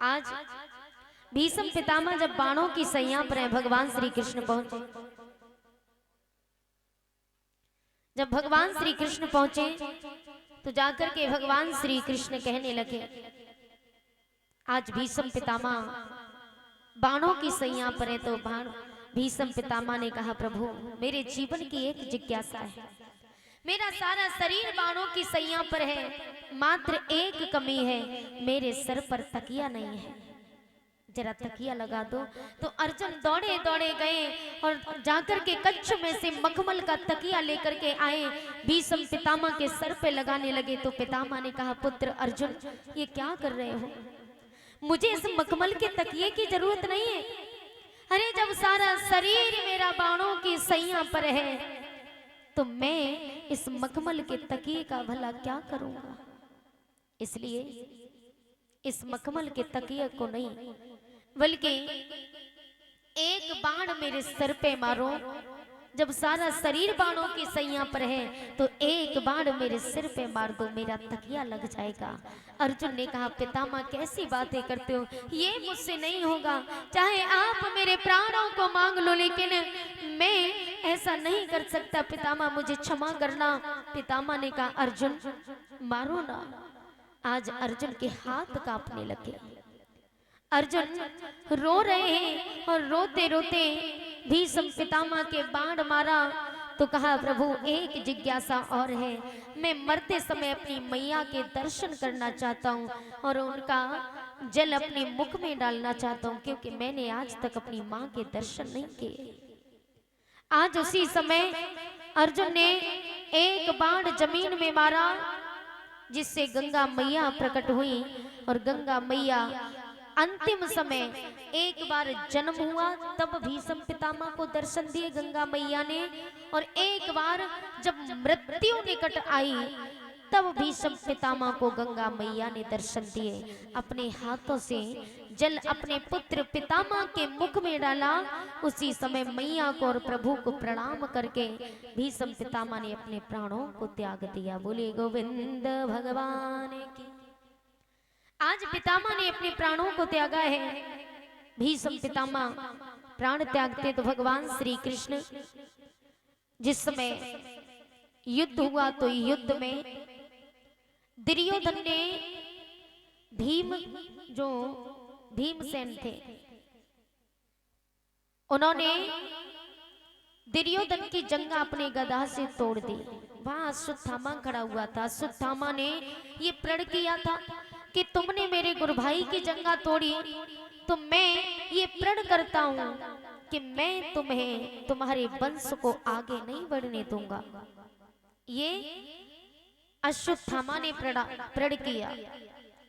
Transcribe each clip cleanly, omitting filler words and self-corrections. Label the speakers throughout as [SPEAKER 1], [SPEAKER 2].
[SPEAKER 1] आज भीष्म पितामह जब बाणों की सैया पर हैं, भगवान श्री कृष्ण पहुंचे। जब भगवान श्री कृष्ण पहुंचे तो जाकर के भगवान श्री कृष्ण कहने लगे, आज भीष्म पितामह बाणों की सैया पर हैं। तो भीष्म पितामह ने कहा, प्रभु मेरे जीवन की एक जिज्ञासा है, मेरा सारा शरीर बाणों की सैया पर है, मात्र एक कमी है, मेरे सर पर तकिया नहीं है, जरा तकिया लगा दो। तो अर्जुन दौड़े दौड़े गए और जाकर के कच्छ में से मखमल का तकिया लेकर के आए, भीष्म पितामह के सर पे लगाने लगे। तो पितामह ने कहा, पुत्र अर्जुन ये क्या कर रहे हो, मुझे इस मखमल के तकिए की जरूरत नहीं है। अरे जब सारा शरीर मेरा बाणों की सैया पर है तो मैं इस मखमल के तकिए का भला क्या करूंगा। इसलिए इस मखमल के तकिए को नहीं, बल्कि एक बाण मेरे सर पे मारो। जब सारा शरीर बाणों की सैया पर है तो एक बाण मेरे सिर पे मार दो, मेरा तकिया लग जाएगा। अर्जुन ने कहा, पितामह कैसी बातें करते हो, ये मुझसे नहीं होगा, चाहे आप मेरे प्राणों को मांग लो, लेकिन मैं ऐसा नहीं कर सकता। पितामह मुझे क्षमा करना। पितामह ने कहा, अर्जुन मारो ना। आज अर्जुन के हाथ कांपने लगे, अर्जुन रो रहे हैं और रोते रोते भीष्म पितामह के बाण मारा। तो कहा, प्रभु एक जिज्ञासा और है, मैं मरते समय अपनी मैया के दर्शन करना चाहता हूँ और उनका जल अपने मुख में डालना चाहता हूँ, क्योंकि मैंने आज तक अपनी माँ के दर्शन नहीं किए। आज उसी समय अर्जुन ने एक बाण जमीन में मारा, जिससे गंगा मैया प्रकट हुई और गंगा मैया अंतिम समय एक बार जन्म हुआ तब भीष्म पितामह को दर्शन दिए गंगा मैया ने, और एक बार जब मृत्यु निकट आई तब भीष्म पितामह को गंगा मैया ने दर्शन दिए। अपने हाथों से जल अपने पुत्र पितामह के मुख में डाला, उसी समय मैया को और प्रभु को प्रणाम करके भीष्म पितामह ने अपने प्राणों को त्याग दिया। बोले गोविंद भगवान की। आज पितामह ने अपने प्राणों को त्यागा है। भीष्म पितामह प्राण त्यागते तो भगवान श्री कृष्ण जिस समय युद्ध हुआ तो युद्ध में दुर्योधन ने जो भीमसेन थे, उन्होंने दुर्योधन की जंगा अपने गदा से तोड़ दी। वहां अश्वत्थामा खड़ा हुआ था। अश्वत्थामा ने ये प्रण किया था कि तुमने मेरे गुरु भाई की जंगा तोड़ी, तो मैं ये प्रण करता हूं कि मैं तुम्हें तुम्हारे वंश को आगे नहीं बढ़ने दूंगा। ये अश्वत्थामा ने प्रण किया।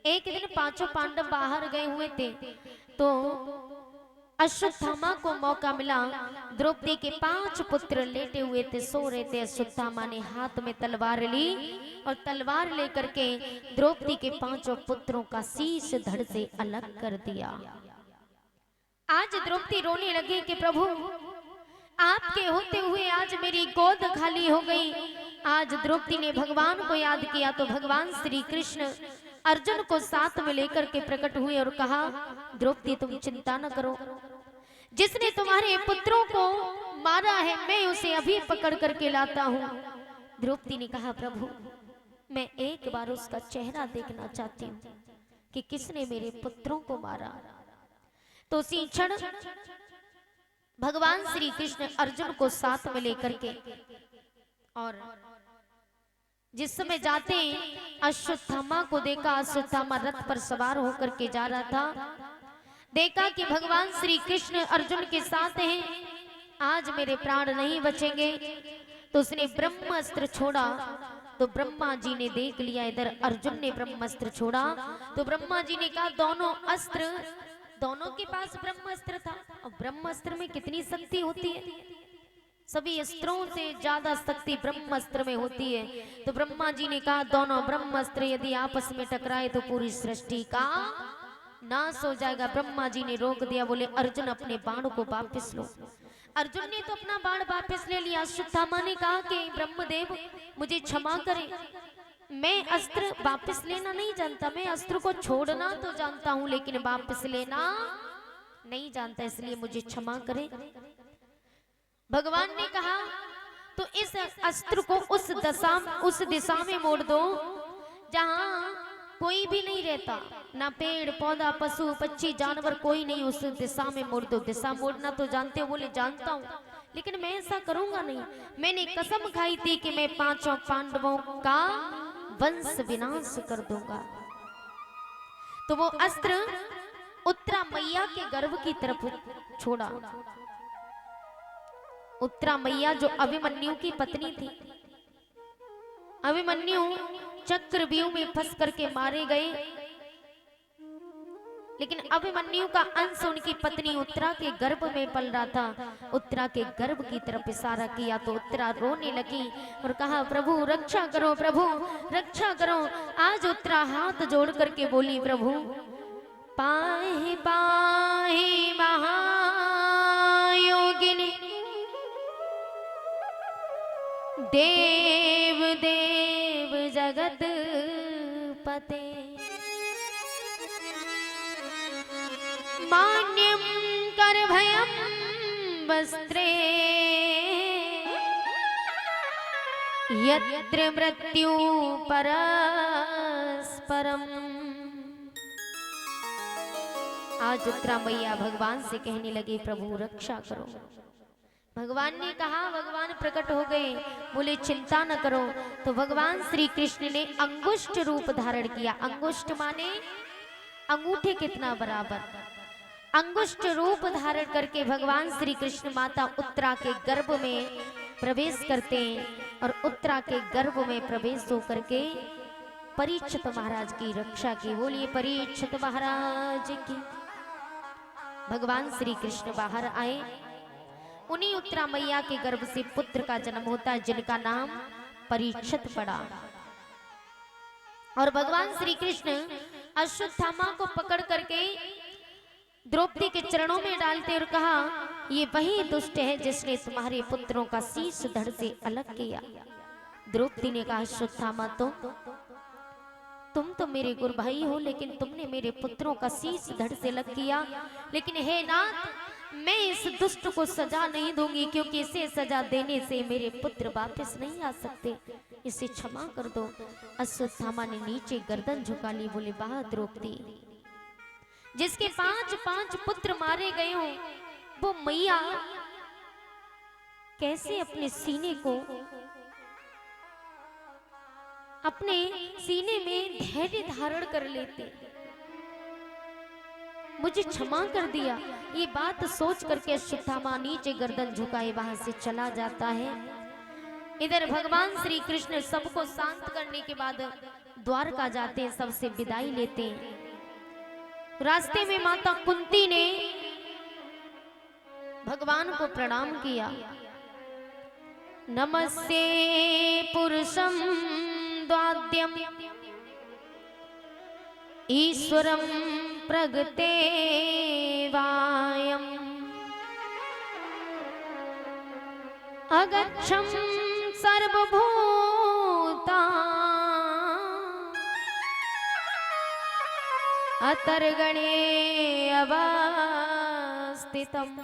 [SPEAKER 1] एक दिन पांचों पांडव बाहर गए हुए थे तो अश्वत्थामा को मौका मिला। द्रौपदी के 5 पुत्र लेटे हुए थे, सो रहे थे। अश्वत्थामा ने हाथ में तलवार ली और तलवार लेकर के द्रौपदी के 5 पुत्रों का शीश धड़ से अलग कर दिया। आज द्रौपदी रोने लगी कि प्रभु आपके होते हुए आज मेरी गोद खाली हो गई। आज द्रौपदी ने भगवान को याद किया तो भगवान श्री कृष्ण अर्जुन को साथ में लेकर के प्रकट हुए और कहा, द्रौपदी तुम चिंता न करो, जिसने तुम्हारे पुत्रों को मारा है मैं उसे अभी पकड़ करके लाता हूं। द्रौपदी ने कहा, प्रभु मैं एक बार उसका चेहरा देखना चाहती हूँ कि किसने मेरे पुत्रों को मारा। तो उसी क्षण भगवान श्री कृष्ण अर्जुन को साथ में लेकर के और जिस समय जाते अश्वत्थामा को देखा, अश्वत्थामा रथ पर सवार होकर के जा रहा था। देखा कि भगवान श्री कृष्ण अर्जुन के साथ हैं, आज मेरे प्राण नहीं बचेंगे। तो उसने ब्रह्मास्त्र छोड़ा तो ब्रह्मा जी ने देख लिया, इधर अर्जुन ने ब्रह्मास्त्र छोड़ा तो ब्रह्मा जी ने कहा, दोनों के पास ब्रह्मास्त्र था। और ब्रह्मास्त्र में कितनी शक्ति होती है, सभी अस्त्रों से ज्यादा शक्ति ब्रह्मास्त्र में होती है। तो ब्रह्मा जी ने कहा, दोनों ब्रह्मास्त्र यदि आपस में टकराए तो पूरी सृष्टि का नाश हो जाएगा। ब्रह्मा जी ने रोक दिया, बोले अर्जुन अपने बाण को वापस लो। अर्जुन ने तो अपना बाण वापस ले लिया। अश्वत्थामा ने कहा कि ब्रह्मदेव मुझे क्षमा करें, मैं अस्त्र वापस लेना नहीं जानता, मैं अस्त्र को छोड़ना तो जानता हूं लेकिन वापस लेना नहीं जानता, इसलिए मुझे क्षमा करें। भगवान ने कहा तो इस अस्त्र को उस दिशा में मोड़ दो जहां कोई भी नहीं रहता, ना पेड़ पौधा पशु पक्षी जानवर कोई नहीं, उस दिशा में मोड़ दो। दिशा मोड़ना तो जानते हो? बोले जानता हूं, लेकिन मैं ऐसा करूंगा नहीं। मैंने कसम खाई थी कि मैं 5 पांडवों का वंश विनाश कर दूंगा। तो वो अस्त्र उत्तरा मैया के गर्भ की तरफ छोड़ा। उत्तरा मैया जो अभिमन्यु की पत्नी थी, अभिमन्यु चक्रव्यूह में फंस करके मारे गए, लेकिन अभिमन्यु का अंश उनकी पत्नी उत्तरा के गर्भ में पल रहा था। उत्तरा के गर्भ की तरफ इशारा किया तो उत्तरा रोने लगी और कहा प्रभु रक्षा करो, प्रभु रक्षा करो। आज उत्तरा हाथ जोड़ करके बोली प्रभु पाहि पाहि महायोगिनी देव देव जगत पते मान्यम कर भयम वस्त्रे यत्र मृत्यु परस्परम। आज उत्तरा मैया भगवान से कहने लगी प्रभु रक्षा करो। भगवान ने कहा, भगवान प्रकट हो गए, बोले चिंता न करो। तो भगवान श्री कृष्ण ने अंगुष्ठ रूप धारण किया। अंगुष्ठ माने अंगूठे कितना बराबर, अंगुष्ठ रूप धारण करके भगवान श्री कृष्ण माता उत्तरा के गर्भ में प्रवेश करते हैं और उत्तरा के गर्भ में प्रवेश होकर के परीक्षित महाराज की रक्षा की। बोलिए परीक्षित महाराज की। भगवान श्री कृष्ण बाहर आए, उन्हीं उत्तरा मैया के गर्भ से पुत्र का जन्म होता है जिनका नाम परीक्षित पड़ा। और भगवान श्री कृष्ण अश्वत्थामा को पकड़ करके द्रौपदी के चरणों में डालते और कहा ये वही दुष्ट है जिसने तुम्हारे पुत्रों का शीश धड़ से अलग किया। द्रौपदी ने कहा अश्वत्थामा तुम तो मेरे गुरु भाई हो, लेकिन तुमने मेरे पुत्रों का शीश धड़ से अलग किया। लेकिन हे नाथ, मैं इस दुष्ट को सजा नहीं दूंगी, क्योंकि इसे सजा देने से मेरे पुत्र वापस नहीं आ सकते, इसे क्षमा कर दो। अश्वत्थामा ने नीचे गर्दन झुका ली, बोले वाह द्रौपदी, जिसके 5 पुत्र मारे गए हो वो मैया कैसे अपने सीने में धैर्य धारण कर लेते। मुझे क्षमा कर दिया। ये बात सोच करके अश्वत्थामा नीचे गर्दन झुकाए वहां से चला जाता है। इधर भगवान श्री कृष्ण सबको शांत करने के बाद द्वारका जाते हैं, सबसे विदाई लेते हैं। रास्ते में माता कुंती ने भगवान को प्रणाम किया। नमस्ते पुरुषं द्वाद्यम ईश्वरं प्रगते वायम अगच्छं सर्वभूता अतर्गणे अवस्थितम्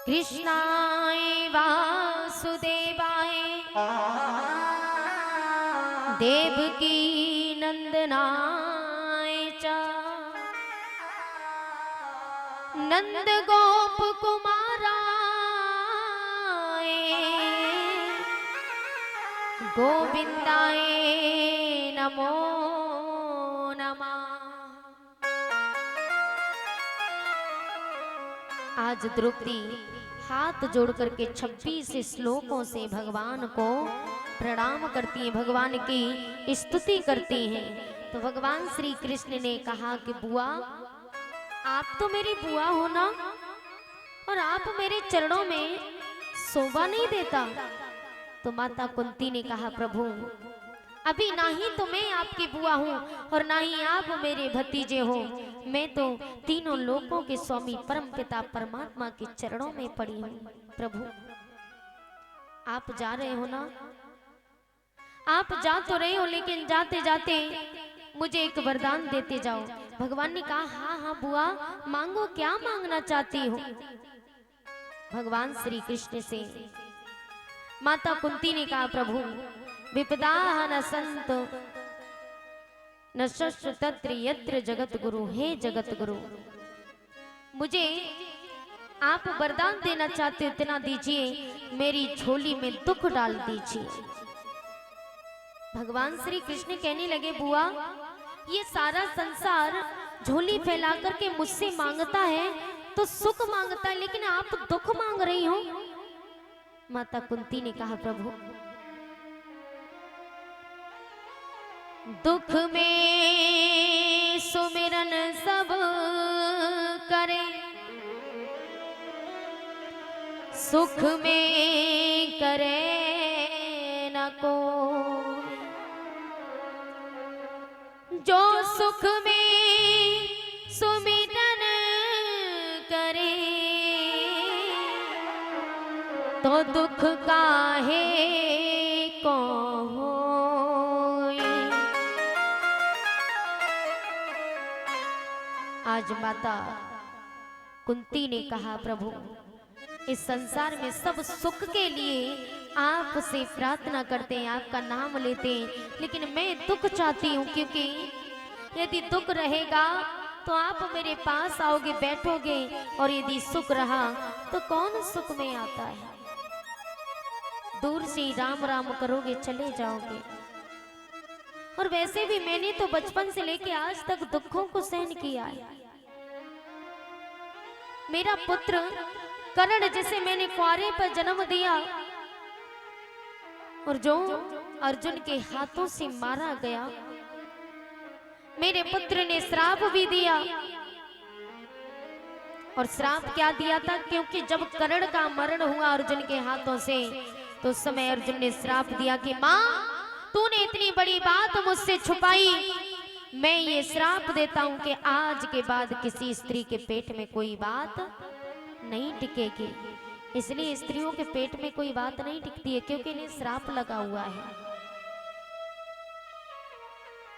[SPEAKER 1] कृष्णाय वासुदेवाय देवकी नंदनाय च नंद गोप कुमाराय गोविंदाय नमो नमः। आज द्रौपदी हाथ जोड़ करके 26 श्लोकों से भगवान को प्रणाम करती हैं, भगवान की स्तुति करती हैं। तो भगवान श्री कृष्ण ने कहा कि बुआ, आप तो मेरी बुआ हो ना, और आप मेरे चरणों में शोभा नहीं देता। तो माता कुंती ने कहा प्रभु, अभी ना ही तो मैं आपकी बुआ हूँ और ना ही आप मेरे भतीजे हो, मैं तो तीनों लोकों के स्वामी परमपिता परमात्मा के चरणों में पड़ी हूँ। प्रभु आप जा रहे हो ना, आप जा तो रहे हो लेकिन जाते जाते मुझे एक वरदान देते जाओ। भगवान ने कहा हाँ हाँ बुआ, मांगो, क्या मांगना चाहती हो। भगवान श्री कृष्ण से माता कुंती ने कहा प्रभु विपदा न संत न शस्त्र तत्र यत्र जगत गुरु, हे जगत गुरु मुझे आप वरदान देना चाहते हो इतना दीजिए, मेरी झोली में दुख डाल दीजिए। भगवान श्री कृष्ण कहने लगे बुआ ये सारा संसार झोली फैला करके मुझसे मांगता है तो सुख मांगता है, लेकिन आप दुख मांग रही हो। माता कुंती ने कहा प्रभु दुख में सुमिरन सब करे, सुख में करे न को, जो सुख में सुमिरन करे तो दुख काहे को होए। आज माता कुंती ने कहा प्रभु इस संसार में सब सुख के लिए आपसे प्रार्थना करते हैं, आपका नाम लेते हैं, लेकिन मैं दुख चाहती हूँ, क्योंकि यदि दुख रहेगा तो आप मेरे पास आओगे बैठोगे, और यदि सुख रहा तो कौन सुख में आता है। दूर से राम राम करोगे चले जाओगे। और वैसे भी मैंने तो बचपन से लेके आज तक दुखों को सहन किया है। मेरा पुत्र कर्ण जिसे मैंने कुआरे पर जन्म दिया और जो अर्जुन के हाथों से मारा गया, मेरे पुत्र ने श्राप भी दिया। और श्राप क्या दिया था, क्योंकि जब कर्ण का मरण हुआ अर्जुन के हाथों से तो उस समय अर्जुन ने श्राप दिया कि माँ तूने इतनी बड़ी बात मुझसे छुपाई, मैं ये श्राप देता हूं कि आज के बाद किसी स्त्री के पेट में कोई बात नहीं टिकेगी। इसलिए स्त्रियों के पेट में कोई बात नहीं टिकती है, क्योंकि इन्हें श्राप लगा हुआ है।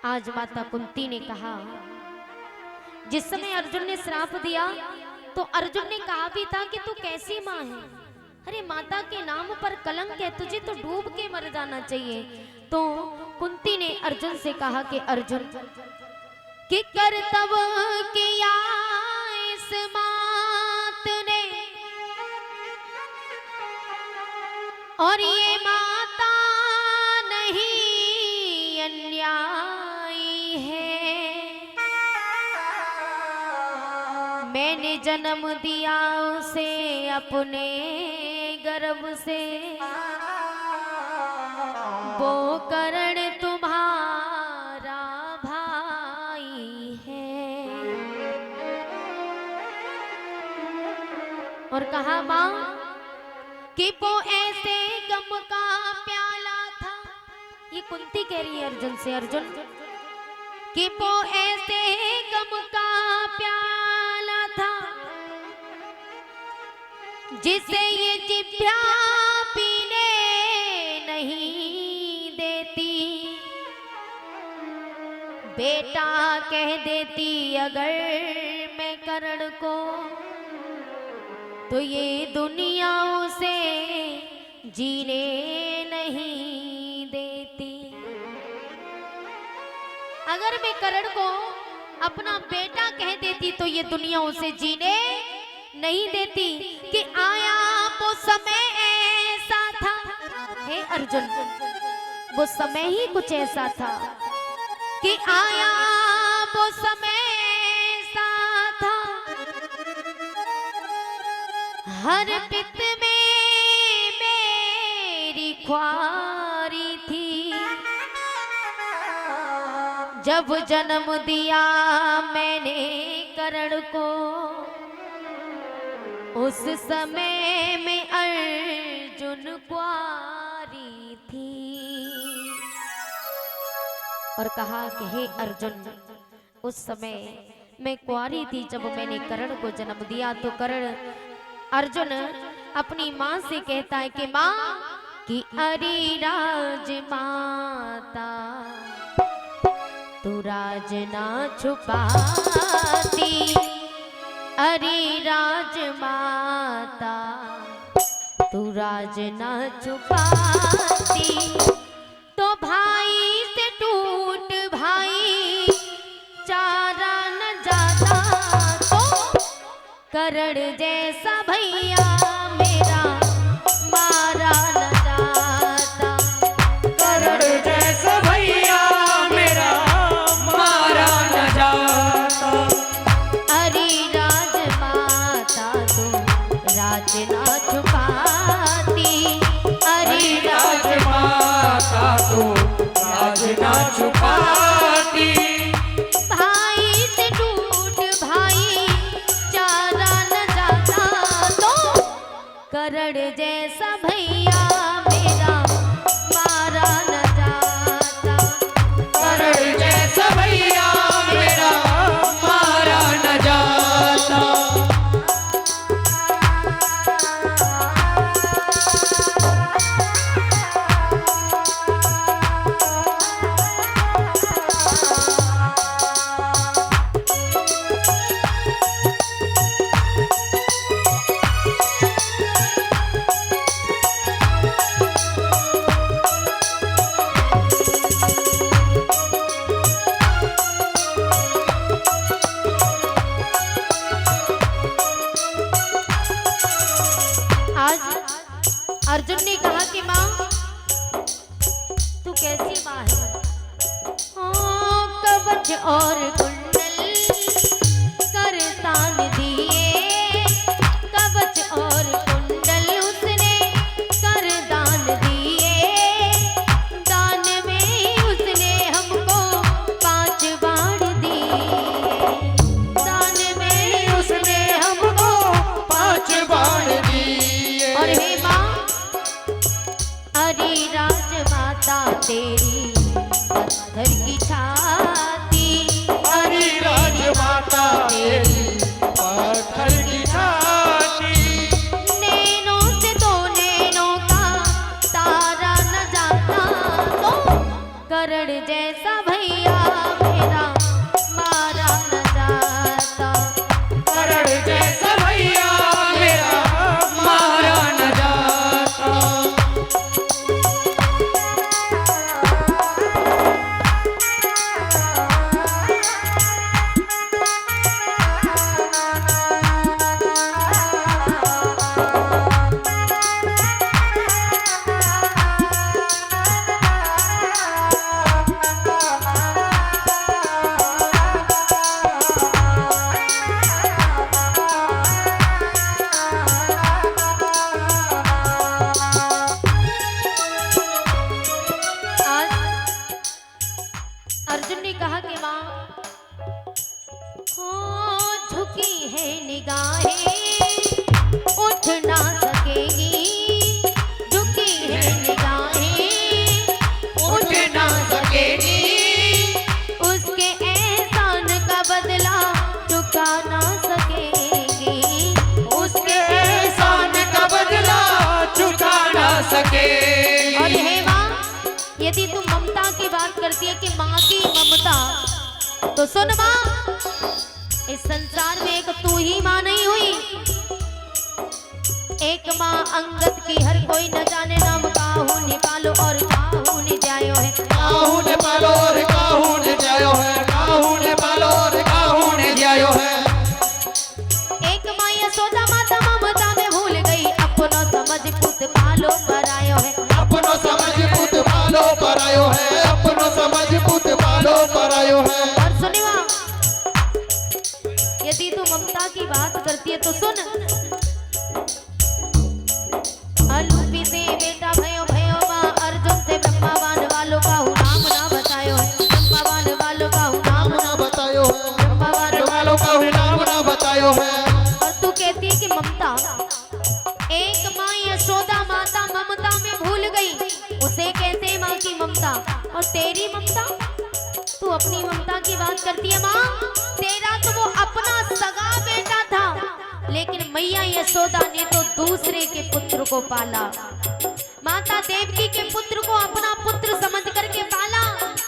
[SPEAKER 1] आज माता कुंती ने कहा, जिस समय अर्जुन ने श्राप दिया तो अर्जुन ने कहा भी था कि तू कैसी माँ है, अरे माता के नाम पर कलंक है, तुझे तो डूब के मर जाना चाहिए। तो कुंती ने अर्जुन से कहा कि अर्जुन कि कर्तव्य किया इस मात ने, और ये माता नहीं अन्यायी है, मैंने जन्म दिया उसे अपने गर्भ से, वो कर्ण तुम्हारा भाई है। और कहा माँ कि वो ऐसे गम का प्याला था, ये कुंती कह रही है अर्जुन से, अर्जुन कि वो ऐसे गम का प्याला था जिसे ये जिभ्या पीने नहीं देती, बेटा कह देती अगर मैं कर्ण को तो ये दुनिया उसे जीने नहीं देती। अगर मैं कर्ण को अपना बेटा कह देती तो ये दुनिया उसे जीने नहीं देती। कि आया वो समय ऐसा था, हे अर्जुन वो समय ही कुछ ऐसा था कि आया वो समय ऐसा था, हर पित में मेरी ख्वारी थी, जब जन्म दिया मैंने कर्ण को उस समय में अर्जुन कुंवारी थी। और कहा कि हे अर्जुन उस समय मैं कुंवारी थी जब मैंने कर्ण को जन्म दिया। तो कर्ण अर्जुन अपनी माँ से कहता है कि माँ कि अरे राजमाता तू राज ना छुपाती, अरे राजमाता तू राज ना छुपाती, तो भाई से टूट भाई चारा न जाता, तो करण जैसा भैया मेरा मारा न जाता,
[SPEAKER 2] करण जैसा भैया मेरा मारा न जाता।
[SPEAKER 1] अरे राजमाता तू राज ना छुपाती, अरे
[SPEAKER 2] राजमाता तू राज ना छुपाती,
[SPEAKER 1] भाई से टूट भाई चारा न जाता, तो करण जैसा भैया मेरा मारा न जाता,
[SPEAKER 2] करण जैसा भैया मेरा मारा न जाता।
[SPEAKER 1] आज अर्जुन ने कहा कि माँ तू कैसी माँ है, हाँ कवच और कुंडल कर तान दिए, कवच और कुंडल उसने कर दान दिए, दान में उसने हमको 5 बाण दिए, दान में उसने हमको
[SPEAKER 2] 5 बाण दिए।
[SPEAKER 1] और हे माँ अरे राजमाता तेरी पत्थर की छाती,
[SPEAKER 2] अरे राजमाता तेरी पत्थर की छाती,
[SPEAKER 1] नैनों से 2 नैनों का तारा न जाता, तो करण जैसा भैया मेरा मारा न जाता,
[SPEAKER 2] करण जैसा भैया मेरा मारा न जाता।
[SPEAKER 1] आज अर्जुन ने कहा कि माँ झुकी है निगाहें उठ ना सकेगी, झुकी है निगाहें
[SPEAKER 2] उठ ना सकेगी,
[SPEAKER 1] उसके एहसान का बदला चुका ना सकेगी,
[SPEAKER 2] उसके एहसान का बदला चुका ना सकेगी।
[SPEAKER 1] और हे माँ यदि तुम ममता की बात करती है कि माँ की ममता, तो सुन माँ इस संसार में एक तू ही माँ नहीं हुई, एक माँ अंगद की हर कोई न जाने नाम, काहू ने पालो और काहू ने जायो है,
[SPEAKER 2] काहू ने पालो और काहू ने जायो है, काहू ने पालो और काहू ने जायो है।
[SPEAKER 1] एक माँ यशोदा माता ममता में भूल गई, अपनो समझ पुत पालो पर आयो है,
[SPEAKER 2] अपनो समझ पुत पालो पर आयो है, अपनो समझ पुत पालो पर आयो है।
[SPEAKER 1] और सुनिए माँ यदि तू ममता की बात करती है तो सुन, अलूपी से बेटा भयो भयो माँ अर्जुन से ब्रह्मावान वालों का हूँ नाम ना बतायो है, ब्रह्मावान वालों का हूँ नाम ना
[SPEAKER 2] बतायो है,
[SPEAKER 1] ब्रह्मावान
[SPEAKER 2] वालों का नाम ना बतायो है।
[SPEAKER 1] और तू कहती है कि ममता, एक माँ यशोदा माता ममता में भूल गई, उसे कहते माँ की ममता, और तेरी ममता तू अपनी ममता की बात करती है माँ, तेरा तो वो अपना सगा बेटा था, लेकिन मैया यशोदा ने तो दूसरे के पुत्र को पाला। माता देवकी के पुत्र को अपना पुत्र समझ करके पाला,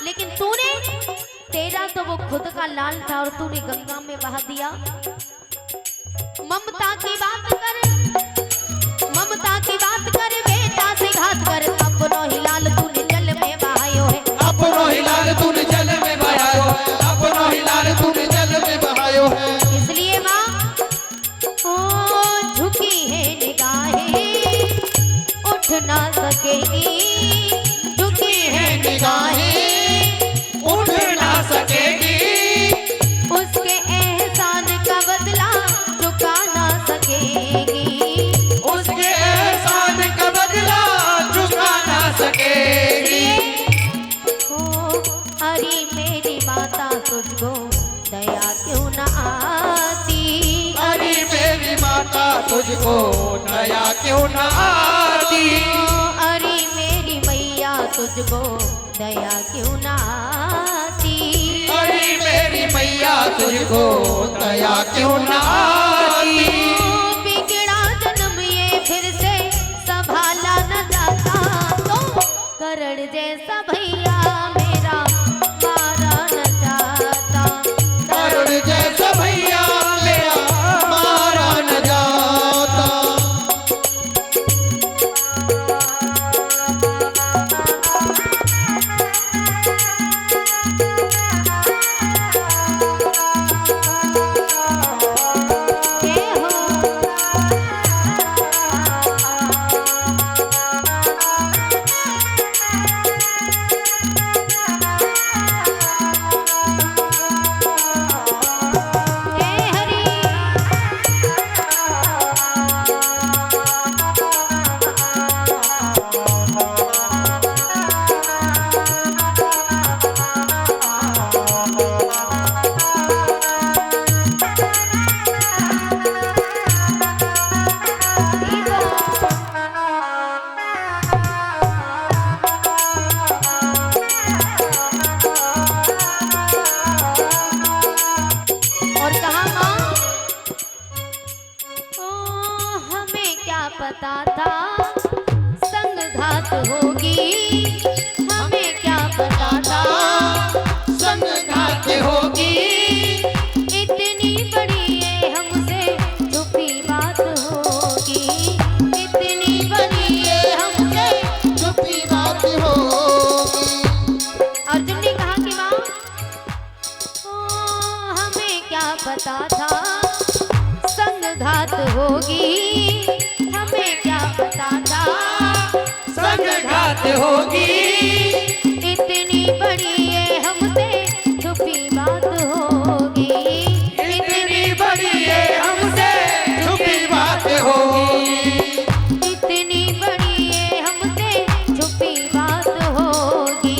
[SPEAKER 1] लेकिन तूने, तेरा तो वो खुद का लाल था और तूने गंगा में बहा दिया। ममता की बात कर, ममता की बात कर, बेटा से घात कर, अपनो ही लाल तूने जल में बहायो है,
[SPEAKER 2] अपनो ही लाल तूने जल में बहायो है, अपनो ही लाल तूने जल में बहायो है।
[SPEAKER 1] इसलिए माँ ओ झुकी है निगाहें उठ ना सकेगी, झुकी है निगाहें
[SPEAKER 2] उठ ना सकेगी,
[SPEAKER 1] उसके एहसान का बदला चुका ना सकेगी,
[SPEAKER 2] उसके एहसान का बदला चुका ना सकेगी।
[SPEAKER 1] ओ अरे मेरी माता तुझको दया क्यों ना आती,
[SPEAKER 2] अरे मेरी माता तुझको दया क्यों ना आती,
[SPEAKER 1] अरे मेरी मैया तुझको दया क्यों ना आती,
[SPEAKER 2] अरे मेरी मैया तुझको दया क्यों ना आती।
[SPEAKER 1] बिगड़ा जन्म ये फिर से संभाला न जाता, तो करण जैसा भैया मेरा मारा न जाता,
[SPEAKER 2] करण जैसा भैया मेरा मारा न जाता।
[SPEAKER 1] हे हो हे हरि और कहा माँ ओ हमें क्या पता था संगघात होगी, हमें क्या पता था
[SPEAKER 2] संगघात होगी,
[SPEAKER 1] इतनी बड़ी ये हमसे छुपी बात होगी, इतनी बड़ी ये हमसे।
[SPEAKER 2] छुपी बात होगी।
[SPEAKER 1] अर्जुन ने कहा कि माँ ओ हमें क्या पता था संगघात होगी, हमें क्या पता था
[SPEAKER 2] संगघात होगी,
[SPEAKER 1] इतनी बड़ी ये हमसे छुपी बात होगी,
[SPEAKER 2] इतनी बड़ी ये हमसे छुपी बात होगी,
[SPEAKER 1] इतनी बड़ी ये हमसे छुपी बात होगी,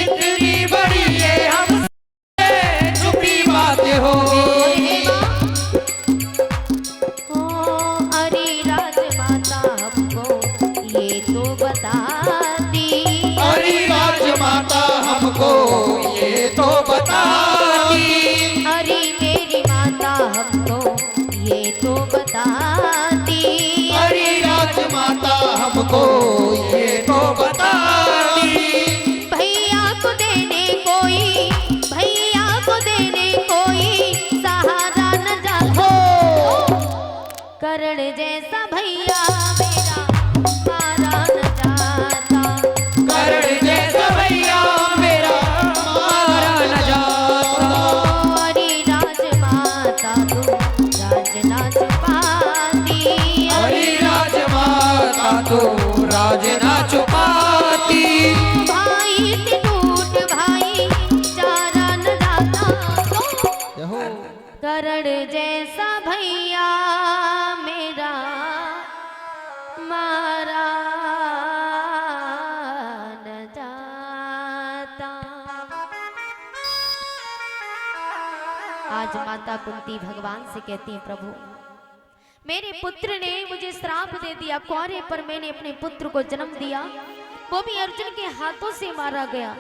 [SPEAKER 2] इतनी बड़ी ये हमसे छुपी बात होगी।
[SPEAKER 1] ओ अरे राजमाता हमको ये तो बताती,
[SPEAKER 2] अरे राजमाता हमको ये तो बताती,
[SPEAKER 1] अरे मेरी माता हमको ये तो बताती,
[SPEAKER 2] अरे राजमाता हमको ये तो बताती।
[SPEAKER 1] भैया को देने कोई, भैया को देने कोई सहारा न जाता, करण जैसा भैया मेरा मारा न जाता,
[SPEAKER 2] करण जैसा भैया मेरा मारा न जाता।
[SPEAKER 1] अरे राजमाता तू राज ना छुपाती,
[SPEAKER 2] अरे राजमाता तो राज ना छुपाती,
[SPEAKER 1] भाई से टूट भाई चारा न जाता, करण जैसा भैया मेरा मारा न जाता। आज माता कुंती भगवान से कहती है, प्रभु मेरे पुत्र ने मुझे श्राप दे दिया, कुंवारे पर मैंने अपने पुत्र को जन्म दिया, वो भी अर्जुन के हाथों से मारा गया,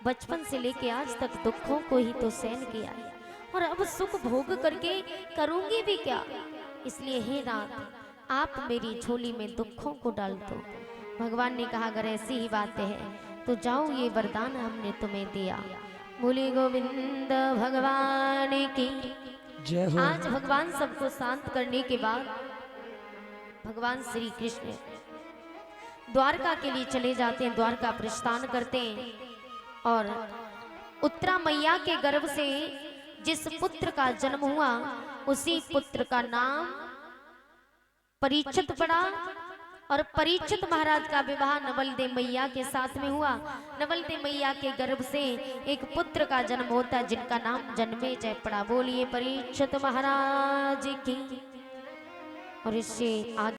[SPEAKER 1] बचपन से लेके आज तक दुखों को ही तो सहन किया है, और अब सुख भोग करके करूंगी भी क्या। इसलिए हे नाथ, आप मेरी झोली में दुखों को डाल दो, भगवान ने कहा अगर ऐसी ही बात है तो जाओ, ये वरदान हमने तुम्हें दिया। बोले गोविंद भगवान की
[SPEAKER 2] जय हो।
[SPEAKER 1] आज भगवान सबको शांत करने के बाद भगवान श्री कृष्ण द्वारका के लिए चले जाते हैं, द्वारका प्रस्थान करते हैं। और उत्तरा मैया के गर्भ से जिस पुत्र का जन्म हुआ उसी पुत्र का नाम परीक्षित पड़ा। और परीक्षित महाराज का विवाह नवल देव मैया के साथ में हुआ। नवल देव मैया के गर्भ से एक पुत्र का जन्म होता है जिनका नाम जन्मेजय पड़ा। बोलिए परीक्षित महाराज की। और इससे आगे